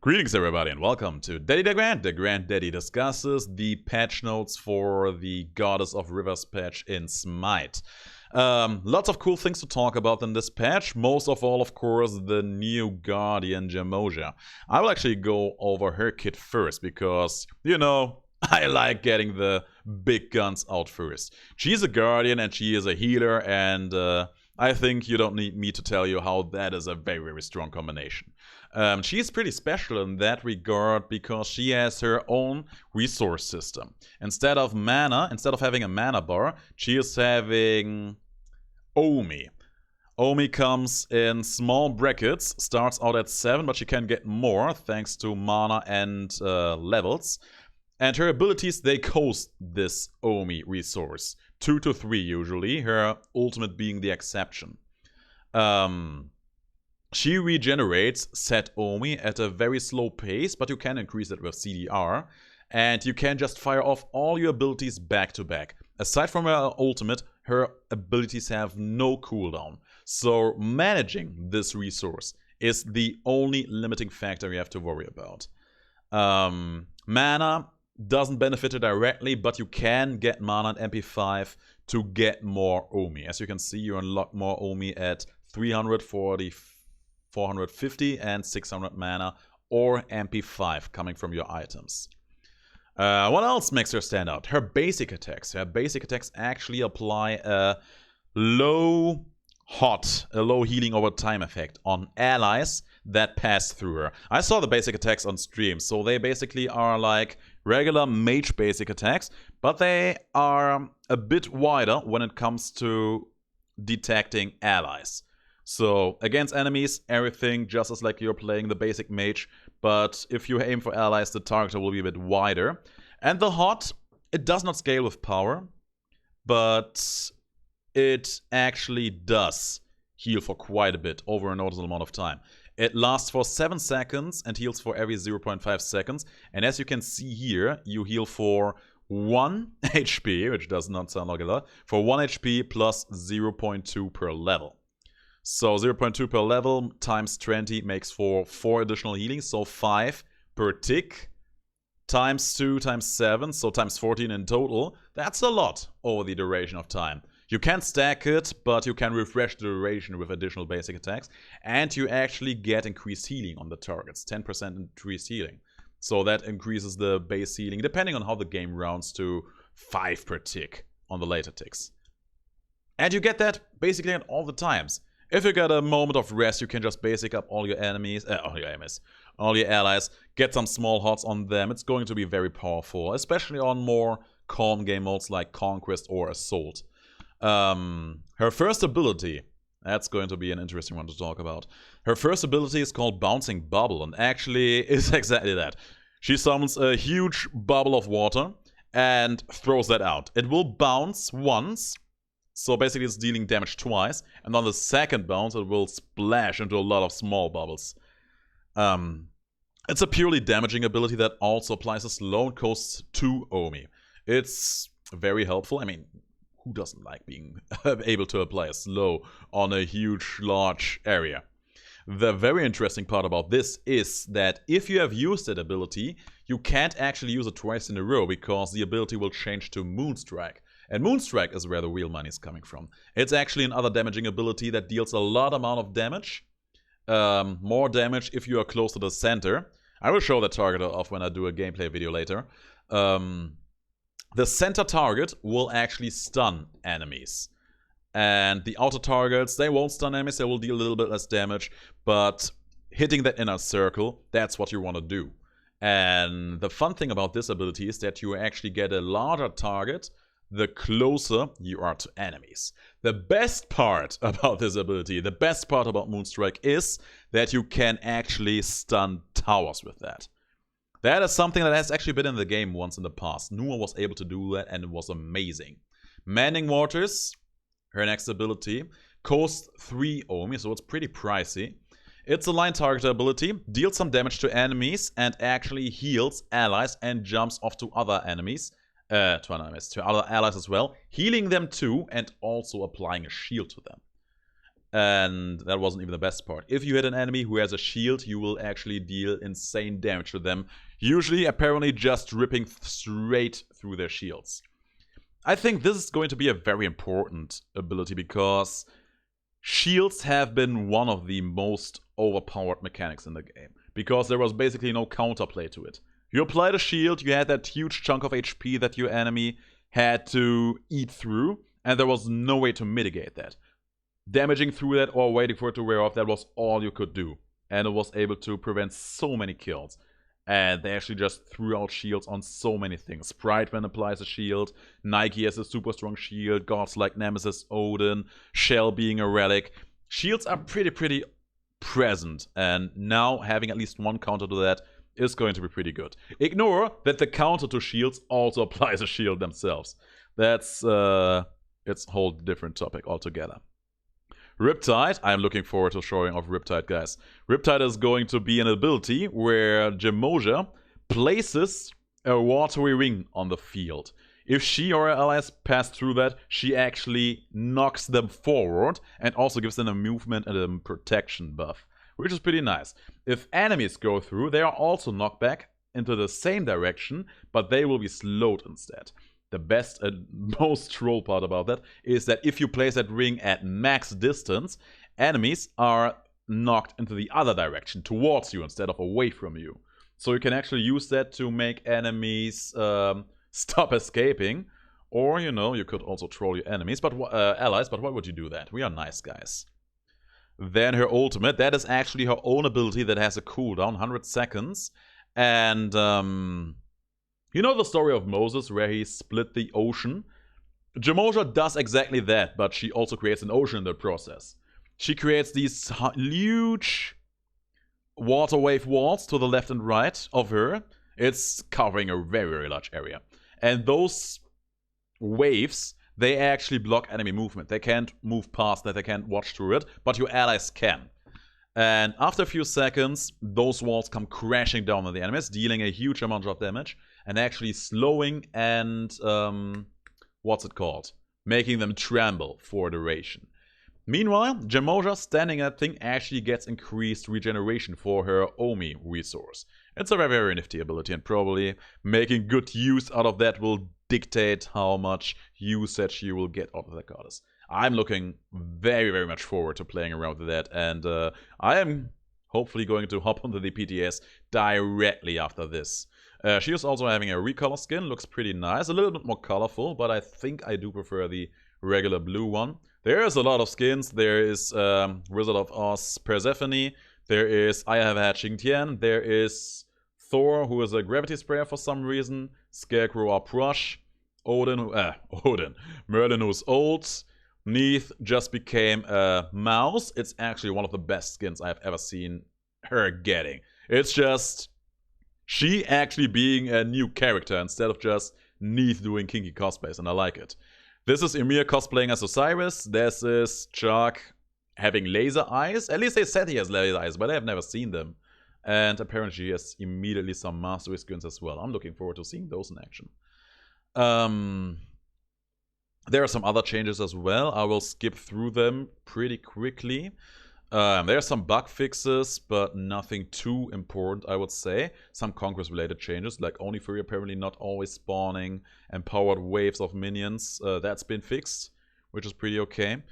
Greetings everybody and welcome to Daddy DeGrand. DeGrand Daddy discusses the patch notes for the Goddess of Rivers patch in Smite. Lots of cool things to talk about in this patch. Most of all, of course, the new Guardian Yemoja. I will actually go over her kit first because, you know, I like getting the big guns out first. She's a Guardian and she is a healer, and I think you don't need me to tell you how that is a very, very strong combination. She's pretty special in that regard because she has her own resource system. Instead of having a mana bar, she is having Omi. Omi comes in small brackets, starts out at 7, but she can get more thanks to mana and levels. And her abilities, they coast this Omi resource. 2 to 3 usually, her ultimate being the exception. She regenerates set Omi at a very slow pace, but you can increase it with CDR. And you can just fire off all your abilities back to back. Aside from her ultimate, her abilities have no cooldown. So managing this resource is the only limiting factor you have to worry about. Mana doesn't benefit her directly, but you can get mana and MP5 to get more Omi. As you can see, you unlock more Omi at 340, 450 and 600 mana or MP5 coming from your items. What else makes her stand out? Her basic attacks. Her basic attacks actually apply a low healing over time effect on allies that pass through her. I saw the basic attacks on stream, so they basically are like regular mage basic attacks, but they are a bit wider when it comes to detecting allies. So against enemies, everything just as like you're playing the basic mage, but if you aim for allies, the target will be a bit wider. And the hot, it does not scale with power, but it actually does heal for quite a bit over a noticeable amount of time. It lasts for 7 seconds and heals for every 0.5 seconds. And as you can see here, you heal for 1 HP, which does not sound like a lot, for 1 HP plus 0.2 per level. So 0.2 per level times 20 makes for 4 additional healing, so 5 per tick, times 2 times 7, so times 14 in total. That's a lot over the duration of time. You can stack it, but you can refresh the duration with additional basic attacks, and you actually get increased healing on the targets, 10% increased healing. So that increases the base healing, depending on how the game rounds, to 5 per tick on the later ticks. And you get that basically at all the times. If you get a moment of rest, you can just basic up all your all your allies, get some small hots on them. It's going to be very powerful, especially on more calm game modes like Conquest or Assault. Her first ability, that's going to be an interesting one to talk about. Her first ability is called Bouncing Bubble, and actually is exactly that. She summons a huge bubble of water and throws that out. It will bounce once. So basically it's dealing damage twice, and on the second bounce it will splash into a lot of small bubbles. It's a purely damaging ability that also applies a slow and costs 2 Omi. It's very helpful. I mean, who doesn't like being able to apply a slow on a huge, large area? The very interesting part about this is that if you have used that ability, you can't actually use it twice in a row because the ability will change to Moonstrike. And Moonstrike is where the real money is coming from. It's actually another damaging ability that deals a lot amount of damage. More damage if you are close to the center. I will show the target off when I do a gameplay video later. The center target will actually stun enemies. And the outer targets, they won't stun enemies, they will deal a little bit less damage. But hitting that inner circle, that's what you want to do. And the fun thing about this ability is that you actually get a larger target the closer you are to enemies. The best part about this ability, the best part about Moonstrike is that you can actually stun towers with that. That is something that has actually been in the game once in the past. Numa was able to do that and it was amazing. Mending Waters, her next ability, costs 3 Omi, so it's pretty pricey. It's a line target ability, deals some damage to enemies and actually heals allies and jumps off to other enemies. To other allies as well, healing them too and also applying a shield to them. And that wasn't even the best part. If you hit an enemy who has a shield, you will actually deal insane damage to them. Usually, apparently, just ripping straight through their shields. I think this is going to be a very important ability because shields have been one of the most overpowered mechanics in the game. Because there was basically no counterplay to it. You applied a shield, you had that huge chunk of HP that your enemy had to eat through, and there was no way to mitigate that. Damaging through that or waiting for it to wear off, that was all you could do. And it was able to prevent so many kills. And they actually just threw out shields on so many things. Sprite when applies a shield, Nike has a super strong shield, gods like Nemesis, Odin, Shell being a relic. Shields are pretty present, and now having at least one counter to that is going to be pretty good. Ignore that the counter to shields also applies a shield themselves. That's it's a whole different topic altogether. Riptide, I'm looking forward to showing off Riptide, guys. Riptide is going to be an ability where Yemoja places a watery ring on the field. If she or her allies pass through that, she actually knocks them forward and also gives them a movement and a protection buff, which is pretty nice. If enemies go through, they are also knocked back into the same direction, but they will be slowed instead. The best and most troll part about that is that if you place that ring at max distance, enemies are knocked into the other direction, towards you instead of away from you. So you can actually use that to make enemies stop escaping. Or, you know, you could also troll your enemies, but allies, but why would you do that? We are nice guys. Then her ultimate, that is actually her own ability that has a cooldown, 100 seconds. And you know the story of Moses where he split the ocean? Yemoja does exactly that, but she also creates an ocean in the process. She creates these huge water wave walls to the left and right of her. It's covering a very large area. And those waves, they actually block enemy movement. They can't move past that, they can't watch through it, but your allies can. And after a few seconds, those walls come crashing down on the enemies, dealing a huge amount of damage, and actually slowing and, what's it called? Making them tremble for duration. Meanwhile, Yemoja standing that thing actually gets increased regeneration for her Omi resource. It's a very nifty ability, and probably making good use out of that will dictate how much usage you will get out of the goddess. I'm looking very much forward to playing around with that, and I am hopefully going to hop onto the PTS directly after this. She is also having a recolor skin, looks pretty nice, a little bit more colorful, but I think I do prefer the regular blue one. There is a lot of skins. There is Wizard of Oz Persephone, there is I Have Had Xingtian, there is Thor, who is a gravity sprayer for some reason, Scarecrow Approach, Odin, Merlin who's old, Neith just became a mouse. It's actually one of the best skins I've ever seen her getting. It's just she actually being a new character instead of just Neith doing kinky cosplays, and I like it. This is Ymir cosplaying as Osiris. This is Chuck having laser eyes. At least they said he has laser eyes, but I have never seen them. And apparently he has immediately some mastery skins as well. I'm looking forward to seeing those in action. There are some other changes as well. I will skip through them pretty quickly. There are some bug fixes, but nothing too important, I would say. Some conquest-related changes, like Only Fury apparently not always spawning empowered waves of minions. That's been fixed, which is pretty okay.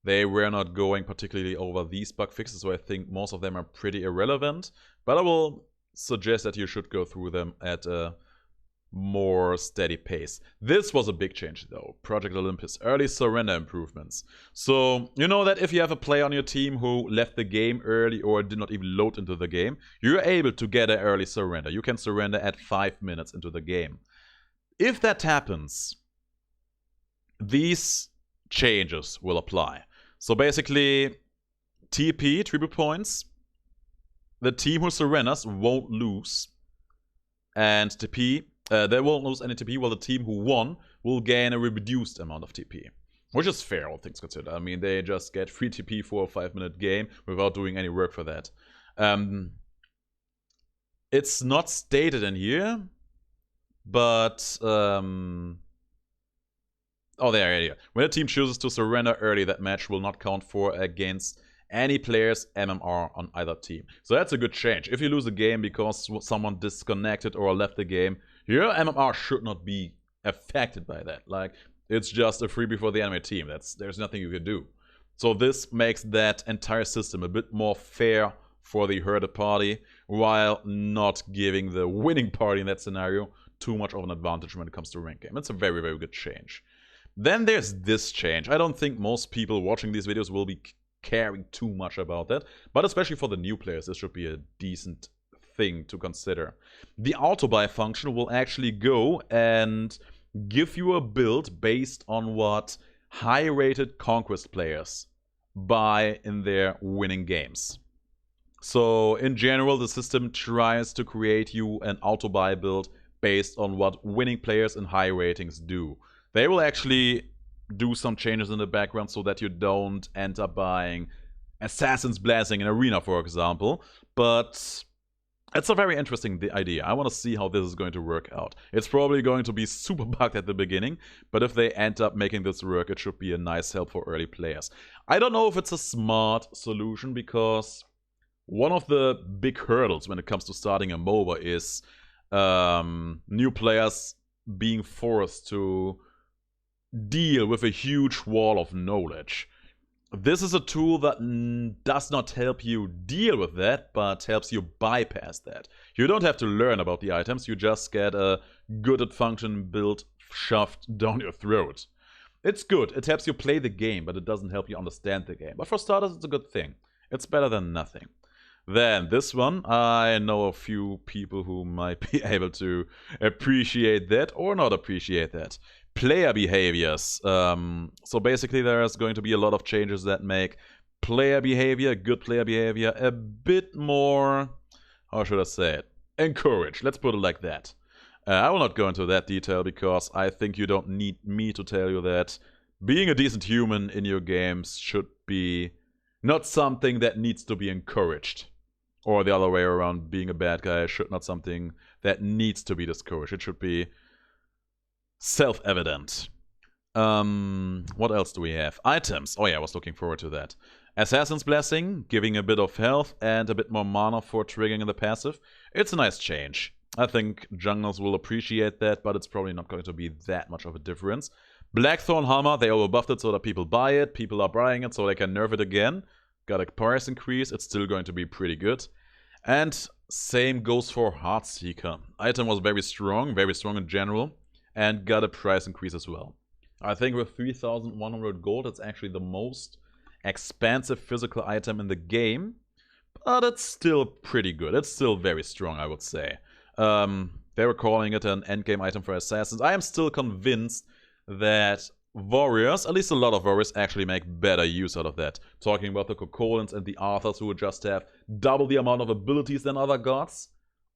They were not going particularly over these bug fixes, so I think most of them are pretty irrelevant. But I will suggest that you should go through them at a more steady pace. This was a big change though. Project Olympus, early surrender improvements. So you know that if you have a player on your team who left the game early or did not even load into the game, you're able to get an early surrender. You can surrender at 5 minutes into the game. If that happens, these changes will apply. So basically, TP, tribute points, the team who surrenders won't lose, and TP, they won't lose any TP, while the team who won will gain a reduced amount of TP. Which is fair, all things considered. I mean, they just get free TP for a 5-minute game without doing any work for that. It's not stated in here, but... oh, Oh, there. When a team chooses to surrender early, that match will not count for against any player's MMR on either team. So that's a good change. If you lose a game because someone disconnected or left the game, your MMR should not be affected by that. Like, it's just a freebie for the enemy team. There's nothing you can do. So this makes that entire system a bit more fair for the herded party, while not giving the winning party in that scenario too much of an advantage when it comes to rank game. It's a very, very good change. Then there's this change. I don't think most people watching these videos will be caring too much about that, but especially for the new players, this should be a decent thing to consider. The auto-buy function will actually go and give you a build based on what high-rated Conquest players buy in their winning games. So in general, the system tries to create you an auto-buy build based on what winning players in high ratings do. They will actually do some changes in the background so that you don't end up buying Assassin's Blessing in Arena, for example. But it's a very interesting idea. I want to see how this is going to work out. It's probably going to be super bugged at the beginning, but if they end up making this work, it should be a nice help for early players. I don't know if it's a smart solution, because one of the big hurdles when it comes to starting a Moba is new players being forced to deal with a huge wall of knowledge. This is a tool that does not help you deal with that, but helps you bypass that. You don't have to learn about the items, you just get a good at function build shoved down your throat. It's good, it helps you play the game, but it doesn't help you understand the game. But for starters, it's a good thing. It's better than nothing. Then this one, I know a few people who might be able to appreciate that or not appreciate that. Player behaviors. So basically there's going to be a lot of changes that make player behavior, good player behavior, a bit more, how should I say it, encouraged. Let's put it like that. I will not go into that detail because I think you don't need me to tell you that being a decent human in your games should be not something that needs to be encouraged. Or the other way around, being a bad guy should not something that needs to be discouraged. It should be self-evident. What else do we have? Items. Oh yeah, I was looking forward to that. Assassin's Blessing, giving a bit of health and a bit more mana for triggering the passive. It's a nice change. I think junglers will appreciate that, but it's probably not going to be that much of a difference. Blackthorn Hammer, they overbuffed it so that people buy it. People are buying it so they can nerf it again. Got a price increase, it's still going to be pretty good. And same goes for Heartseeker. Item was very strong in general, and got a price increase as well. I think with 3,100 gold, it's actually the most expensive physical item in the game, but it's still pretty good. It's still very strong, I would say. They were calling it an endgame item for assassins. I am still convinced that warriors, at least a lot of warriors, actually make better use out of that. Talking about the Cocolans and the Arthurs who just have double the amount of abilities than other gods.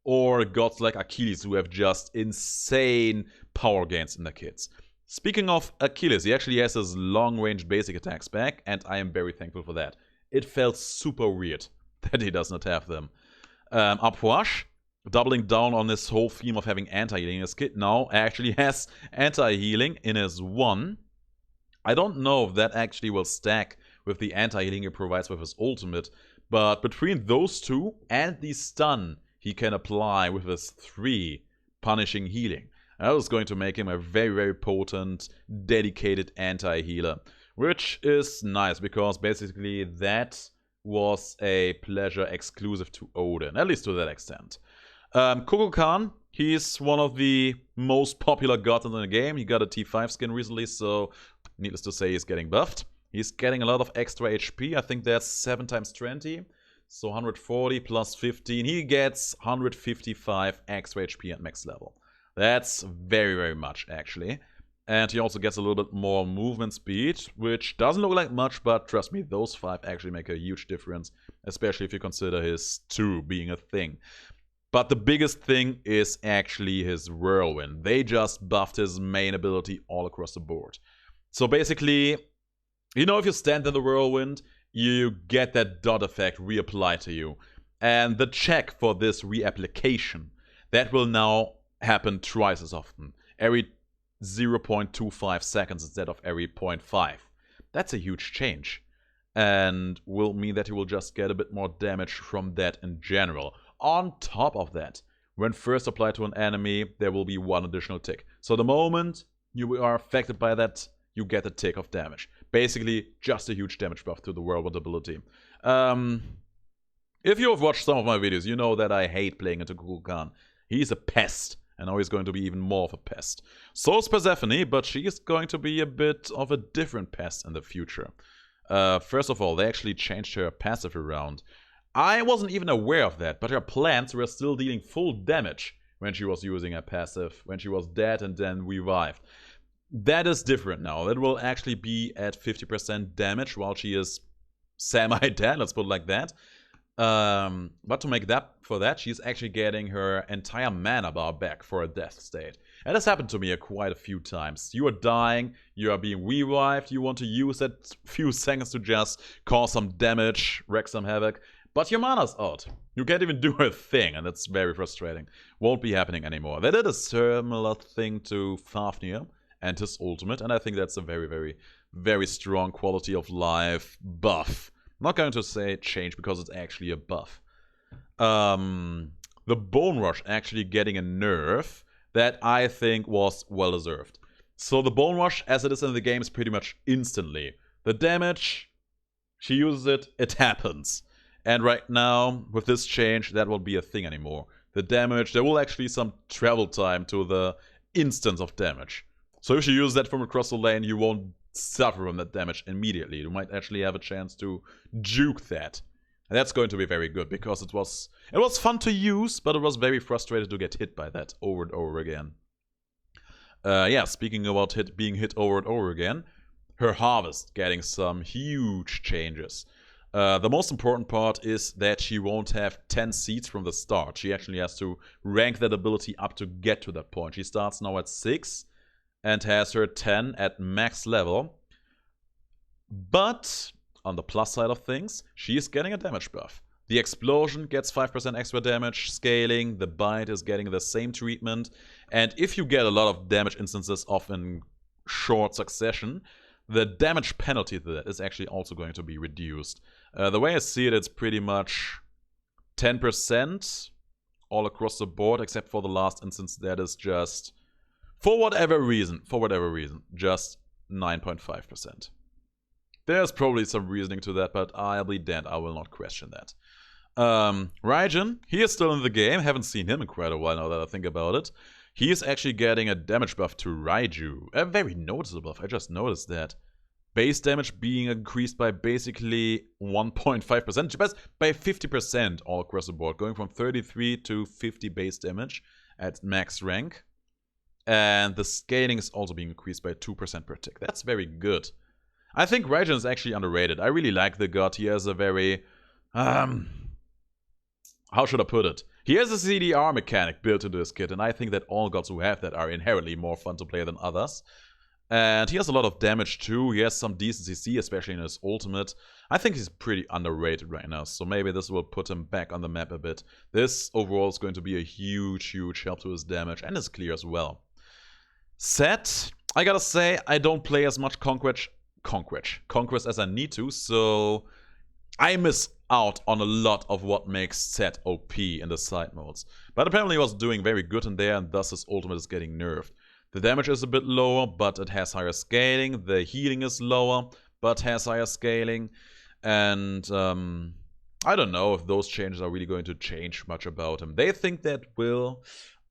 Or gods like Achilles who have just insane power gains in their kits. Speaking of Achilles, he actually has his long-range basic attacks back, and I am very thankful for that. It felt super weird that he does not have them. Apwash, doubling down on this whole theme of having anti-healing in his kit, now actually has anti-healing in his 1. I don't know if that actually will stack with the anti-healing he provides with his ultimate, but between those two and the stun he can apply with his 3 punishing healing, that was going to make him a very, very potent, dedicated anti-healer. Which is nice, because basically that was a pleasure exclusive to Odin, at least to that extent. Kukulkan, he's one of the most popular gods in the game. He got a T5 skin recently, so needless to say, he's getting buffed. He's getting a lot of extra HP. I think that's 7 times 20. So 140 plus 15. He gets 155 extra HP at max level. That's very, very much, actually. And he also gets a little bit more movement speed, which doesn't look like much, but trust me, those 5 actually make a huge difference, especially if you consider his 2 being a thing. But the biggest thing is actually his whirlwind. They just buffed his main ability all across the board. So basically, you know, if you stand in the whirlwind, you get that dot effect reapplied to you. And the check for this reapplication, that will now happen twice as often. Every 0.25 seconds instead of every 0.5. That's a huge change, and will mean that you will just get a bit more damage from that in general. On top of that, when first applied to an enemy, there will be one additional tick. So the moment you are affected by that, you get a tick of damage. Basically, just a huge damage buff to the whirlwind ability. If you have watched some of my videos, you know that I hate playing into Kukulkan. He's a pest, and now he's going to be even more of a pest. So is Persephone, but she is going to be a bit of a different pest in the future. First of all, they actually changed her passive around. I wasn't even aware of that, but her plants were still dealing full damage when she was using her passive, when she was dead and then revived. That is different now. That will actually be at 50% damage while she is semi-dead, let's put it like that. But to make that for that, she's actually getting her entire mana bar back for a death state. And this happened to me quite a few times. You are dying, you are being revived, you want to use that few seconds to just cause some damage, wreak some havoc, but your mana's out. You can't even do a thing, and that's very frustrating. Won't be happening anymore. They did a similar thing to Fafnir and his ultimate, and I think that's a very, very, very strong quality of life buff. I'm not going to say change because it's actually a buff. The Bone Rush actually getting a nerf that I think was well deserved. So the Bone Rush, as it is in the game, is pretty much instantly. The damage, she uses it, it happens. And right now, with this change, that won't be a thing anymore. The damage, there will actually be some travel time to the instance of damage. So if you use that from across the lane, you won't suffer from that damage immediately. You might actually have a chance to juke that. And that's going to be very good, because it was fun to use, but it was very frustrating to get hit by that over and over again. Yeah, speaking about being hit over and over again, her harvest getting some huge changes. The most important part is that she won't have 10 seeds from the start. She actually has to rank that ability up to get to that point. She starts now at 6 and has her 10 at max level. But on the plus side of things, she is getting a damage buff. The explosion gets 5% extra damage scaling, the bite is getting the same treatment, and if you get a lot of damage instances off in short succession, the damage penalty to that is actually also going to be reduced. The way I see it, it's pretty much 10% all across the board, except for the last instance that is just, for whatever reason, just 9.5%. There's probably some reasoning to that, but I'll be damned, I will not question that. Raijin, he is still in the game. Haven't seen him in quite a while now that I think about it. He is actually getting a damage buff to Raiju. A very noticeable buff, I just noticed that. Base damage being increased by basically 1.5%, by 50% all across the board, going from 33 to 50 base damage at max rank. And the scaling is also being increased by 2% per tick. That's very good. I think Raijin is actually underrated. I really like the god. He has a very... how should I put it? He has a CDR mechanic built into his kit, and I think that all gods who have that are inherently more fun to play than others. And he has a lot of damage too. He has some decent CC, especially in his ultimate. I think he's pretty underrated right now, so maybe this will put him back on the map a bit. This overall is going to be a huge, huge help to his damage, and his clear as well. Seth, I gotta say, I don't play as much Conquest as I need to, so I miss out on a lot of what makes Seth OP in the side modes. But apparently he was doing very good in there, and thus his ultimate is getting nerfed. The damage is a bit lower, but it has higher scaling. The healing is lower, but has higher scaling. And I don't know if those changes are really going to change much about him. They think that will.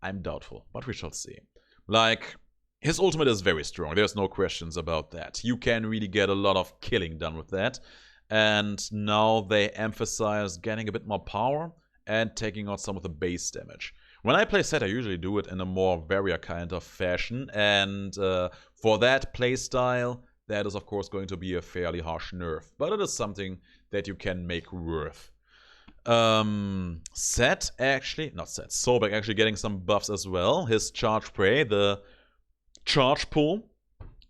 I'm doubtful, but we shall see. Like, his ultimate is very strong. There's no questions about that. You can really get a lot of killing done with that. And now they emphasize getting a bit more power and taking out some of the base damage. When I play Seth, I usually do it in a more warrior kind of fashion, and for that playstyle, that is of course going to be a fairly harsh nerf, but it is something that you can make worth. Sobek actually getting some buffs as well. His charge prey, the charge pull,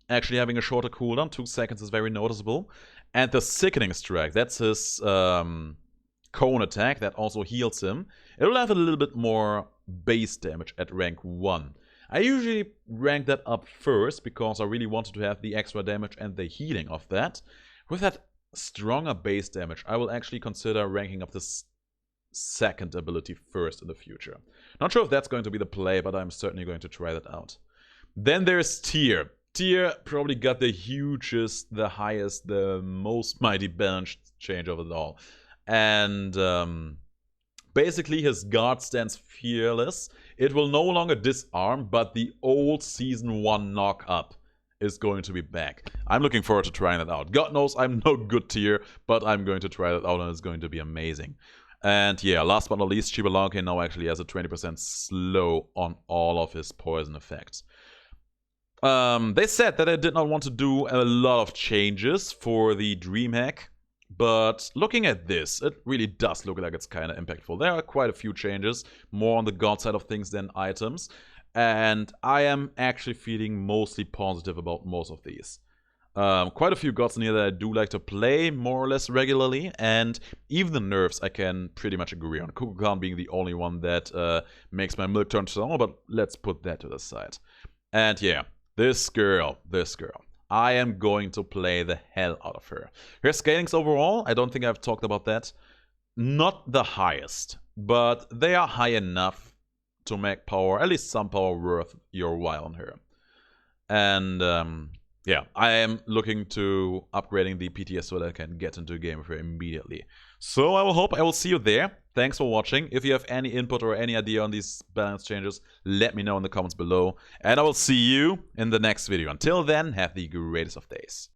actually having a shorter cooldown, 2 seconds is very noticeable. And the Sickening Strike, that's his cone attack that also heals him. It will have a little bit more base damage at rank 1. I usually rank that up first because I really wanted to have the extra damage and the healing of that. With that stronger base damage, I will actually consider ranking up this second ability first in the future. Not sure if that's going to be the play, but I'm certainly going to try that out. Then there's Tyr. Tyr probably got the hugest, the highest, the most mighty balance change of it all. And basically his guard stands fearless. It will no longer disarm, but the old Season 1 knock up is going to be back. I'm looking forward to trying that out. God knows I'm no good Tyr, but I'm going to try that out and it's going to be amazing. And yeah, last but not least, Chibalanke now actually has a 20% slow on all of his poison effects. They said that they did not want to do a lot of changes for the DreamHack, but looking at this, it really does look like it's kind of impactful. There are quite a few changes, more on the god side of things than items, and I am actually feeling mostly positive about most of these. Quite a few gods in here that I do like to play more or less regularly, and even the nerfs I can pretty much agree on. Kukulkan being the only one that makes my milk turn sour, but let's put that to the side. And yeah, this girl. I am going to play the hell out of her. Her scalings overall, I don't think I've talked about that. Not the highest, but they are high enough to make power, at least some power, worth your while on her. And yeah, I am looking to upgrading the PTS so that I can get into a game with her immediately. So I will hope I will see you there. Thanks for watching. If you have any input or any idea on these balance changes, let me know in the comments below. And I will see you in the next video. Until then, have the greatest of days.